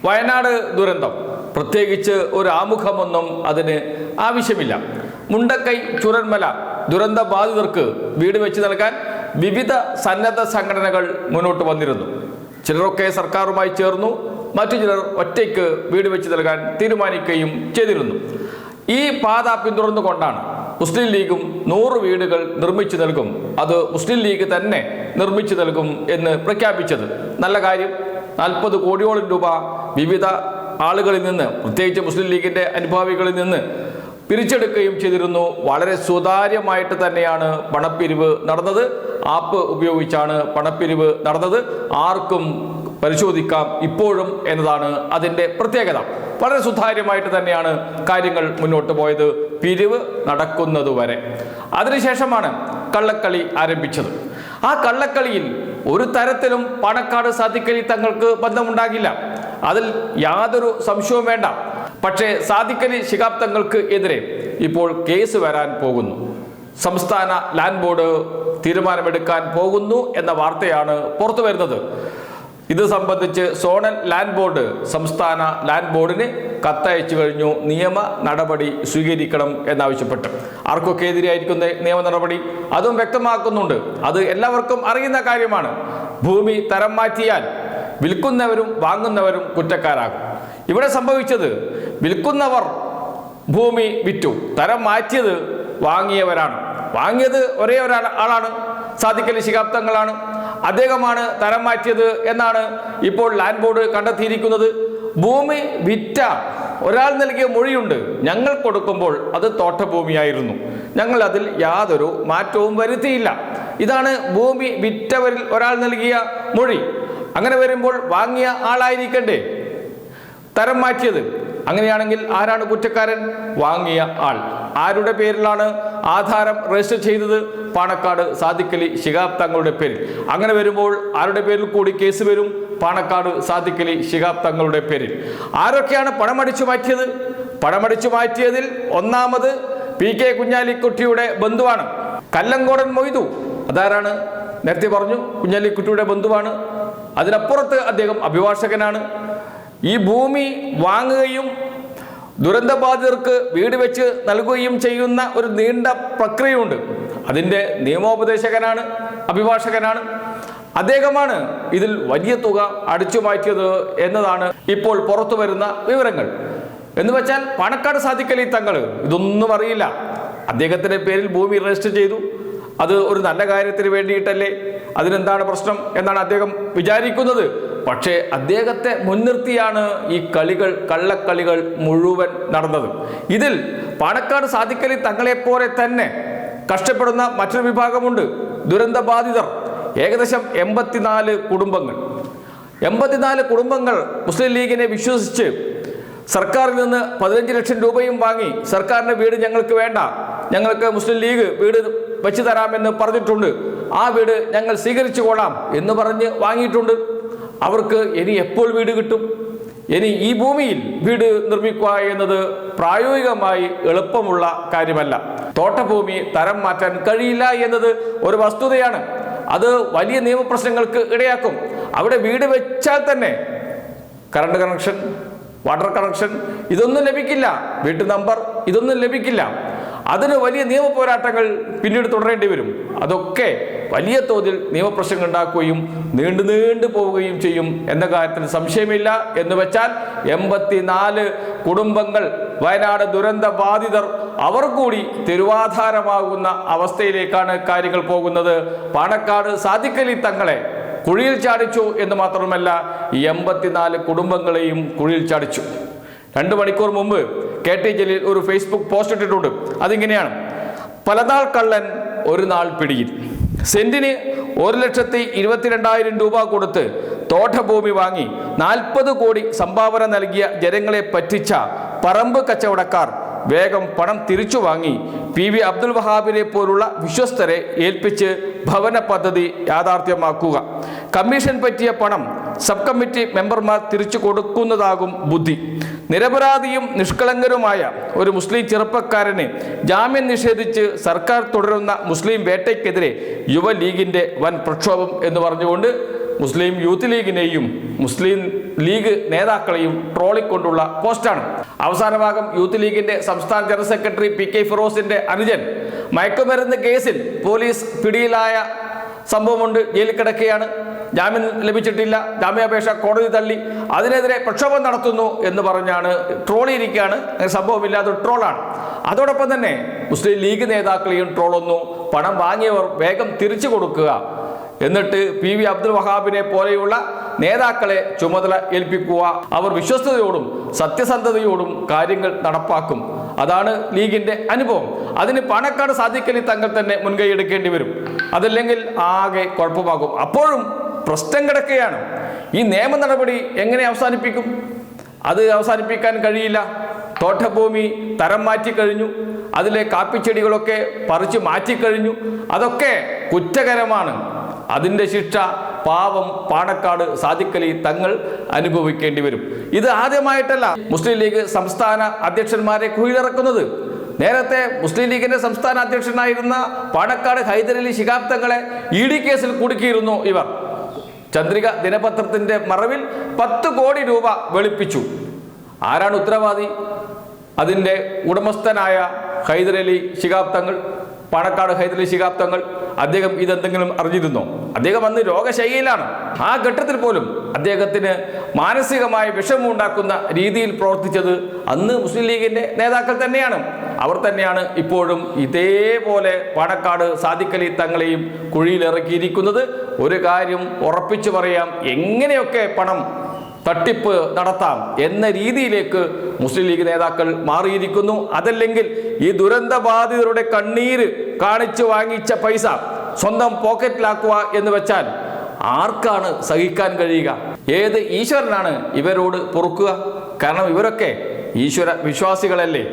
വയനാട് ദുരന്തം പ്രത്യേകിച്ച് ഒരു ആമുഖമൊന്നും അതിന് ആവശ്യമില്ല. മുണ്ടക്കൈ ചുരന്മല ദുരന്ത ബാധിതർക്ക് വീട് വെച്ച് നൽകാൻ വിവിധ സന്നദ്ധ സംഘടനകൾ മുന്നോട്ട് വന്നിരുന്നു. ചിലരൊക്കെ സർക്കാരുമായി ചേർന്നു, മറ്റു ചിലർ ഒറ്റയ്ക്ക് വീട് വെച്ച് നൽകാൻ തീരുമാനിക്കുകയും ചെയ്തിരുന്നു. ഈ പാത പിന്തുടർന്നുകൊണ്ടാണ് മുസ്ലിം ലീഗും 100 വീടുകൾ നിർമ്മിച്ചു നൽകും, അത് മുസ്ലിം ലീഗ് തന്നെ നിർമ്മിച്ചു നൽകും എന്ന് പ്രഖ്യാപിച്ചത്. നല്ല കാര്യം. 40 കോടിയോളം രൂപ വിവിധ ആളുകളിൽ നിന്ന്, പ്രത്യേകിച്ച് മുസ്ലിം ലീഗിൻ്റെ അനുഭാവികളിൽ നിന്ന് പിരിച്ചെടുക്കുകയും ചെയ്തിരുന്നു. വളരെ സുതാര്യമായിട്ട് തന്നെയാണ് പണപ്പിരിവ് നടന്നത്. ആപ്പ് ഉപയോഗിച്ചാണ് പണപ്പിരിവ് നടന്നത്. ആർക്കും പരിശോധിക്കാം ഇപ്പോഴും എന്നതാണ് അതിൻ്റെ പ്രത്യേകത. വളരെ സുതാര്യമായിട്ട് തന്നെയാണ് കാര്യങ്ങൾ മുന്നോട്ട് പോയത്, പിരിവ് നടക്കുന്നതുവരെ. അതിനുശേഷമാണ് കള്ളക്കളി ആരംഭിച്ചത്. ആ കള്ളക്കളിയിൽ ഒരു തരത്തിലും പാണക്കാട് സാദിഖ് അലി തങ്ങൾക്ക് ബന്ധമുണ്ടാകില്ല, അതിൽ യാതൊരു സംശയവും വേണ്ട. പക്ഷേ സാദിഖ് അലി ശിഹാബ് തങ്ങൾക്ക് എതിരെ ഇപ്പോൾ കേസ് വരാൻ പോകുന്നു. സംസ്ഥാന ലാൻഡ് ബോർഡ് തീരുമാനമെടുക്കാൻ പോകുന്നു എന്ന വാർത്തയാണ് പുറത്തു വരുന്നത്. ഇത് സംബന്ധിച്ച് സോണൽ ലാൻഡ് ബോർഡ് സംസ്ഥാന ലാൻഡ് ബോർഡിന് കത്തയച്ചു കഴിഞ്ഞു, നിയമ നടപടി സ്വീകരിക്കണം എന്നാവശ്യപ്പെട്ട്. ആർക്കൊക്കെ എതിരെയായിരിക്കും നിയമ നടപടി അതും വ്യക്തമാക്കുന്നുണ്ട്. അത് എല്ലാവർക്കും അറിയുന്ന കാര്യമാണ്. ഭൂമി തരം മാറ്റിയാൽ വിൽക്കുന്നവരും വാങ്ങുന്നവരും കുറ്റക്കാരാകും. ഇവിടെ സംഭവിച്ചത് വിൽക്കുന്നവർ ഭൂമി വിറ്റു, തരം മാറ്റിയത് വാങ്ങിയവരാണ്. വാങ്ങിയത് ഒരേ ഒരാളാണ്, സാദിഖ് അലി ശിഹാബ് തങ്ങളാണ്. അദ്ദേഹമാണ് തരം മാറ്റിയത് എന്നാണ് ഇപ്പോൾ ലാൻഡ് ബോർഡ് കണ്ടെത്തിയിരിക്കുന്നത്. ഭൂമി വിറ്റ ഒരാൾ നൽകിയ മൊഴിയുണ്ട്, ഞങ്ങൾ കൊടുക്കുമ്പോൾ അത് തോട്ടഭൂമിയായിരുന്നു, ഞങ്ങൾ അതിൽ യാതൊരു മാറ്റവും വരുത്തിയില്ല. ഇതാണ് ഭൂമി വിറ്റവരിൽ ഒരാൾ നൽകിയ മൊഴി. അങ്ങനെ വരുമ്പോൾ വാങ്ങിയ ആളായിരിക്കണ്ടേ തരം മാറ്റിയത്? അങ്ങനെയാണെങ്കിൽ ആരാണ് കുറ്റക്കാരൻ? വാങ്ങിയ ആൾ. ആരുടെ പേരിലാണ് ആധാരം രജിസ്റ്റർ ചെയ്തത്? പാണക്കാട് സാദിഖ് അലി ശിഹാബ് തങ്ങളുടെ പേരിൽ. അങ്ങനെ വരുമ്പോൾ ആരുടെ പേരിൽ കൂടി കേസ് വരും? പാണക്കാട് സാദിഖ് അലി ശിഹാബ് തങ്ങളുടെ പേരിൽ. ആരൊക്കെയാണ് പണമടിച്ചു മാറ്റിയത്? പണമടിച്ചു മാറ്റിയതിൽ ഒന്നാമത് PK കുഞ്ഞാലിക്കുട്ടിയുടെ ബന്ധുവാണ് കല്ലങ്കോടൻ മൊയ്തു. അതാരാണ്? നേരത്തെ പറഞ്ഞു, കുഞ്ഞാലിക്കുട്ടിയുടെ ബന്ധുവാണ്. അതിനപ്പുറത്ത് അദ്ദേഹം അഭിഭാഷകനാണ്. ഈ ഭൂമി വാങ്ങുകയും ദുരന്തബാധിതർക്ക് വീട് വെച്ച് നൽകുകയും ചെയ്യുന്ന ഒരു നീണ്ട പ്രക്രിയയുണ്ട്. അതിൻ്റെ നിയമോപദേശകനാണ്, അഭിഭാഷകനാണ്. അദ്ദേഹമാണ് ഇതിൽ വലിയ തുക അടിച്ചു മാറ്റിയത് എന്നതാണ് ഇപ്പോൾ പുറത്തു വരുന്ന വിവരങ്ങൾ. എന്ന് വെച്ചാൽ പാണക്കാട് സാദിഖ് അലി തങ്ങൾ ഇതൊന്നും അറിയില്ല. അദ്ദേഹത്തിൻ്റെ പേരിൽ ഭൂമി രജിസ്റ്റർ ചെയ്തു, അത് ഒരു നല്ല കാര്യത്തിന് വേണ്ടിയിട്ടല്ലേ, അതിനെന്താണ് പ്രശ്നം എന്നാണ് അദ്ദേഹം വിചാരിക്കുന്നത്. പക്ഷേ അദ്ദേഹത്തെ മുൻനിർത്തിയാണ് ഈ കളികൾ, കള്ളക്കളികൾ മുഴുവൻ നടന്നത്. ഇതിൽ പാണക്കാട് സാദിഖ് അലി തങ്ങളെപ്പോലെ തന്നെ കഷ്ടപ്പെടുന്ന മറ്റൊരു വിഭാഗമുണ്ട്, ദുരന്തബാധിതർ. ഏകദേശം 84 കുടുംബങ്ങൾ. 84 കുടുംബങ്ങൾ മുസ്ലിം ലീഗിനെ വിശ്വസിച്ച് സർക്കാരിൽ നിന്ന് 15 ലക്ഷം രൂപയും വാങ്ങി, സർക്കാരിൻ്റെ വീട് ഞങ്ങൾക്ക് വേണ്ട, ഞങ്ങൾക്ക് മുസ്ലിം ലീഗ് വീട് വെച്ച് തരാമെന്ന് പറഞ്ഞിട്ടുണ്ട്, ആ വീട് ഞങ്ങൾ സ്വീകരിച്ചു കൊള്ളാം എന്ന് പറഞ്ഞ് വാങ്ങിയിട്ടുണ്ട്. അവർക്ക് ഇനി എപ്പോൾ വീട് കിട്ടും? ഇനി ഈ ഭൂമിയിൽ വീട് നിർമ്മിക്കുക എന്നത് പ്രായോഗികമായി എളുപ്പമുള്ള കാര്യമല്ല. തോട്ടഭൂമി തരം മാറ്റാൻ കഴിയില്ല എന്നത് ഒരു വസ്തുതയാണ്. അത് വലിയ നിയമപ്രശ്നങ്ങൾക്ക് ഇടയാക്കും. അവിടെ വീട് വെച്ചാൽ തന്നെ കറണ്ട് കണക്ഷൻ, വാട്ടർ കണക്ഷൻ ഇതൊന്നും ലഭിക്കില്ല, വീട്ടു നമ്പർ ഇതൊന്നും ലഭിക്കില്ല. അതിന് വലിയ നിയമ പോരാട്ടങ്ങൾ പിന്നീട് തുടരേണ്ടി വരും. അതൊക്കെ വലിയ തോതിൽ നിയമപ്രശ്നങ്ങൾ ഉണ്ടാക്കുകയും നീണ്ടു പോവുകയും ചെയ്യും എന്ന കാര്യത്തിൽ സംശയമില്ല. എന്ന് വെച്ചാൽ 84 കുടുംബങ്ങൾ, വയനാട് ദുരന്ത ബാധിതർ, അവർ കൂടി തെരുവാധാരമാകുന്ന അവസ്ഥയിലേക്കാണ് കാര്യങ്ങൾ പോകുന്നത്. പാണക്കാട് സാദിഖ് അലി തങ്ങളെ കുഴിയിൽ ചാടിച്ചു എന്ന് മാത്രമല്ല, ഈ 84 കുടുംബങ്ങളെയും കുഴിയിൽ ചാടിച്ചു. 2 മണിക്കൂർ മുമ്പ് KT ജലീൽ ഒരു ഫേസ്ബുക്ക് പോസ്റ്റ് ഇട്ടിട്ടുണ്ട്. അതിങ്ങനെയാണ്: പലനാൾ കള്ളൻ ഒരു നാൾ പിടിയിൽ. സെന്റിന് 1,22,000 രൂപ കൊടുത്ത് തോട്ടഭൂമി വാങ്ങി 40 കോടി സംഭാവന നൽകിയ ജനങ്ങളെ പറ്റിച്ച പറമ്പ് കച്ചവടക്കാർ വേഗം പണം തിരിച്ചു വാങ്ങി PV അബ്ദുൽ വഹാബിനെ പോലുള്ള വിശ്വസ്തരെ ഏൽപ്പിച്ച് ഭവന പദ്ധതി യാഥാർത്ഥ്യമാക്കുക. കമ്മീഷൻ പറ്റിയ പണം സബ് കമ്മിറ്റി മെമ്പർമാർ തിരിച്ചു കൊടുക്കുന്നതാകും ബുദ്ധി. നിരപരാധിയും നിഷ്കളങ്കരുമായ ഒരു മുസ്ലിം ചെറുപ്പക്കാരന് ജാമ്യം നിഷേധിച്ച് സർക്കാർ തുടരുന്ന മുസ്ലിം വേട്ടയ്ക്കെതിരെ യുവ ലീഗിൻ്റെ വൻ പ്രക്ഷോഭം എന്ന് പറഞ്ഞുകൊണ്ട് മുസ്ലിം യൂത്ത് ലീഗിനെയും മുസ്ലിം ലീഗ് നേതാക്കളെയും ട്രോളിക്കൊണ്ടുള്ള പോസ്റ്റാണ്. അവസാന ഭാഗം യൂത്ത് ലീഗിന്റെ സംസ്ഥാന ജനറൽ സെക്രട്ടറി PK ഫിറോസിന്റെ അനുജൻ മയക്കുമരുന്ന് കേസിൽ പോലീസ് പിടിയിലായ സംഭവമുണ്ട്. ജയിലിൽ കിടക്കുകയാണ്. ജാമ്യം ലഭിച്ചിട്ടില്ല. ജാമ്യാപേക്ഷ കോടതി തള്ളി. അതിനെതിരെ പ്രക്ഷോഭം നടത്തുന്നു എന്ന് പറഞ്ഞാണ് ട്രോളിയിരിക്കുകയാണ്. സംഭവമില്ലാത്ത ട്രോളാണ്. അതോടൊപ്പം തന്നെ മുസ്ലിം ലീഗ് നേതാക്കളെയും ട്രോളൊന്നു. പണം വാങ്ങിയവർ വേഗം തിരിച്ചു കൊടുക്കുക, എന്നിട്ട് PV അബ്ദുൽ വഹാബിനെ പോലെയുള്ള നേതാക്കളെ ചുമതല ഏൽപ്പിക്കുക. അവർ വിശ്വസ്തയോടും സത്യസന്ധതയോടും കാര്യങ്ങൾ നടപ്പാക്കും. അതാണ് ലീഗിന്റെ അനുഭവം. അതിന് പാണക്കാട് സാദിഖ് അലി തങ്ങൾ തന്നെ മുൻകൈ എടുക്കേണ്ടി വരും. അതല്ലെങ്കിൽ ആകെ കുഴപ്പമാകും. അപ്പോഴും പ്രശ്നം കിടക്കുകയാണ്. ഈ നിയമ നടപടി എങ്ങനെ അവസാനിപ്പിക്കും? അത് അവസാനിപ്പിക്കാൻ കഴിയില്ല. തോട്ടഭൂമി തരം മാറ്റിക്കഴിഞ്ഞു. അതിലെ കാപ്പിച്ചെടികളൊക്കെ പറിച്ചു മാറ്റിക്കഴിഞ്ഞു. അതൊക്കെ കുറ്റകരമാണ്. അതിൻ്റെ ശിക്ഷ പാവം പാണക്കാട് സാദിഖ് അലി തങ്ങൾ അനുഭവിക്കേണ്ടി വരും. ഇത് ആദ്യമായിട്ടല്ല മുസ്ലിം ലീഗ് സംസ്ഥാന അധ്യക്ഷന്മാരെ കുഴിയിലിറക്കുന്നത്. നേരത്തെ മുസ്ലിം ലീഗിന്റെ സംസ്ഥാന അധ്യക്ഷനായിരുന്ന പാണക്കാട് ഹൈദരലി ശിഹാബ് തങ്ങളെ ED കേസിൽ കുടുക്കിയിരുന്നു ഇവർ. ചന്ദ്രിക ദിനപത്രത്തിന്റെ മറവിൽ 10 കോടി രൂപ വെളുപ്പിച്ചു. ആരാണ് ഉത്തരവാദി? അതിൻ്റെ ഉടമസ്ഥനായ ഹൈദരലി ശിഹാബ് തങ്ങൾ, പാണക്കാട് ഹൈദരലി ശിഹാബ് തങ്ങൾ. അദ്ദേഹം ഇതെന്തെങ്കിലും അറിഞ്ഞിരുന്നോ? അദ്ദേഹം അന്ന് രോഗശൈലിയിലാണ്. ആ ഘട്ടത്തിൽ പോലും അദ്ദേഹത്തിന് മാനസികമായ വിഷമമുണ്ടാക്കുന്ന രീതിയിൽ പ്രവർത്തിച്ചത് അന്ന് മുസ്ലിം ലീഗിന്റെ നേതാക്കൾ തന്നെയാണ്. അവർ തന്നെയാണ് ഇപ്പോഴും ഇതേപോലെ പാണക്കാട് സാദിഖ് അലി തങ്ങളെയും കുഴിയിലിറക്കിയിരിക്കുന്നത്. ഒരു കാര്യം ഉറപ്പിച്ചു പറയാം, എങ്ങനെയൊക്കെ പണം തട്ടിപ്പ് നടത്താം എന്ന രീതിയിലേക്ക് മുസ്ലിം ലീഗ് നേതാക്കൾ മാറിയിരിക്കുന്നു. അതല്ലെങ്കിൽ ഈ ദുരന്ത ബാധിതരുടെ കണ്ണീര് കാണിച്ചു വാങ്ങിച്ച പൈസ സ്വന്തം പോക്കറ്റിലാക്കുക എന്ന് വെച്ചാൽ ആർക്കാണ് സഹിക്കാൻ കഴിയുക? ഏത് ഈശ്വരനാണ് ഇവരോട് പൊറുക്കുക? കാരണം ഇവരൊക്കെ ഈശ്വര വിശ്വാസികളല്ലേ.